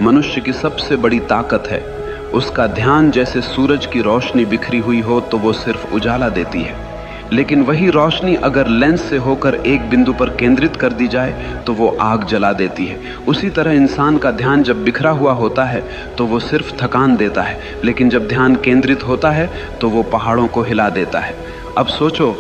मनुष्य की सबसे बड़ी ताकत है। उसका ध्यान जैसे सूरज की रोशनी बिखरी हुई हो तो वो सिर्फ उजाला देती है, लेकिन वही रोशनी अगर लेंस से होकर एक बिंदु पर केंद्रित कर दी जाए तो वो आग जला देती है। उसी तरह इंसान का ध्यान जब बिखरा हुआ होता है तो वो सिर्फ थकान देता है, लेकिन जब ध्यान केंद्रित होता है तो वो पहाड़ों को हिला देता है। अब सोचो,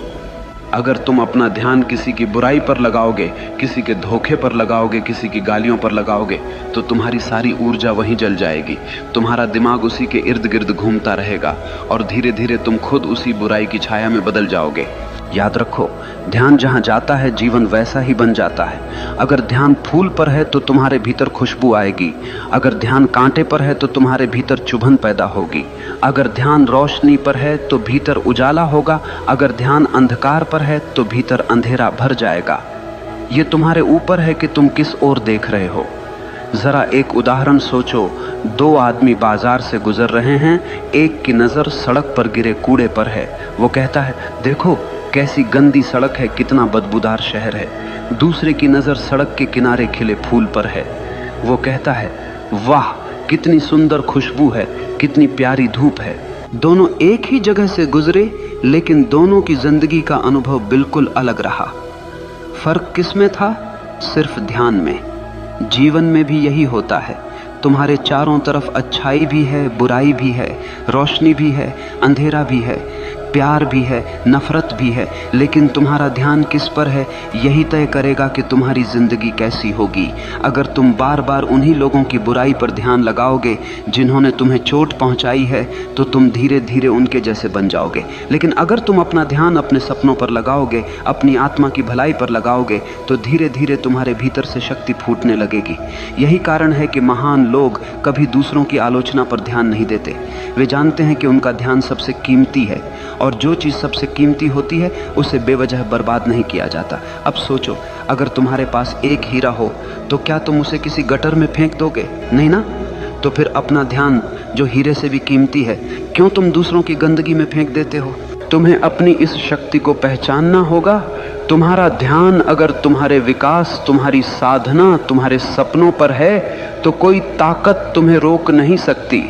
अगर तुम अपना ध्यान किसी की बुराई पर लगाओगे, किसी के धोखे पर लगाओगे, किसी की गालियों पर लगाओगे, तो तुम्हारी सारी ऊर्जा वहीं जल जाएगी। तुम्हारा दिमाग उसी के इर्द गिर्द घूमता रहेगा और धीरे धीरे तुम खुद उसी बुराई की छाया में बदल जाओगे। याद रखो, ध्यान जहाँ जाता है जीवन वैसा ही बन जाता है। अगर ध्यान फूल पर है तो तुम्हारे भीतर खुशबू आएगी, अगर ध्यान कांटे पर है तो तुम्हारे भीतर चुभन पैदा होगी, अगर ध्यान रोशनी पर है तो भीतर उजाला होगा, अगर ध्यान अंधकार पर है तो भीतर अंधेरा भर जाएगा। ये तुम्हारे ऊपर है कि तुम किस ओर देख रहे हो। जरा एक उदाहरण सोचो, दो आदमी बाजार से गुजर रहे हैं, एक की नज़र सड़क पर गिरे कूड़े पर है। वो कहता है, देखो कैसी गंदी सड़क है, कितना बदबूदार शहर है। दूसरे की नज़र सड़क के किनारे खिले फूल पर है। वो कहता है, वाह कितनी सुंदर खुशबू है, कितनी प्यारी धूप है। दोनों एक ही जगह से गुजरे, लेकिन दोनों की जिंदगी का अनुभव बिल्कुल अलग रहा। फर्क किसमें था? सिर्फ ध्यान में। जीवन में भी यही होता है। तुम्हारे चारों तरफ अच्छाई भी है, बुराई भी है, रोशनी भी है, अंधेरा भी है, प्यार भी है, नफरत भी है, लेकिन तुम्हारा ध्यान किस पर है यही तय करेगा कि तुम्हारी जिंदगी कैसी होगी। अगर तुम बार बार उन्हीं लोगों की बुराई पर ध्यान लगाओगे जिन्होंने तुम्हें चोट पहुंचाई है, तो तुम धीरे धीरे उनके जैसे बन जाओगे। लेकिन अगर तुम अपना ध्यान अपने सपनों पर लगाओगे, अपनी आत्मा की भलाई पर लगाओगे, तो धीरे धीरे तुम्हारे भीतर से शक्ति फूटने लगेगी। यही कारण है कि महान लोग कभी दूसरों की आलोचना पर ध्यान नहीं देते। वे जानते हैं कि उनका ध्यान सबसे कीमती है, और जो चीज़ सबसे कीमती होती है उसे बेवजह बर्बाद नहीं किया जाता। अब सोचो, अगर तुम्हारे पास एक हीरा हो तो क्या तुम उसे किसी गटर में फेंक दोगे? नहीं ना। तो फिर अपना ध्यान जो हीरे से भी कीमती है, क्यों तुम दूसरों की गंदगी में फेंक देते हो? तुम्हें अपनी इस शक्ति को पहचानना होगा। तुम्हारा ध्यान अगर तुम्हारे विकास, तुम्हारी साधना, तुम्हारे सपनों पर है तो कोई ताकत तुम्हें रोक नहीं सकती।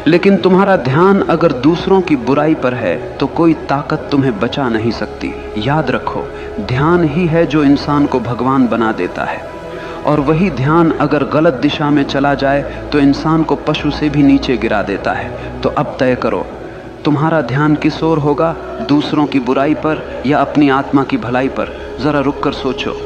लेकिन तुम्हारा ध्यान अगर दूसरों की बुराई पर है तो कोई ताकत तुम्हें बचा नहीं सकती। याद रखो, ध्यान ही है जो इंसान को भगवान बना देता है, और वही ध्यान अगर गलत दिशा में चला जाए तो इंसान को पशु से भी नीचे गिरा देता है। तो अब तय करो, तुम्हारा ध्यान किस ओर होगा? दूसरों की बुराई पर या अपनी आत्मा की भलाई पर? जरा रुक कर सोचो।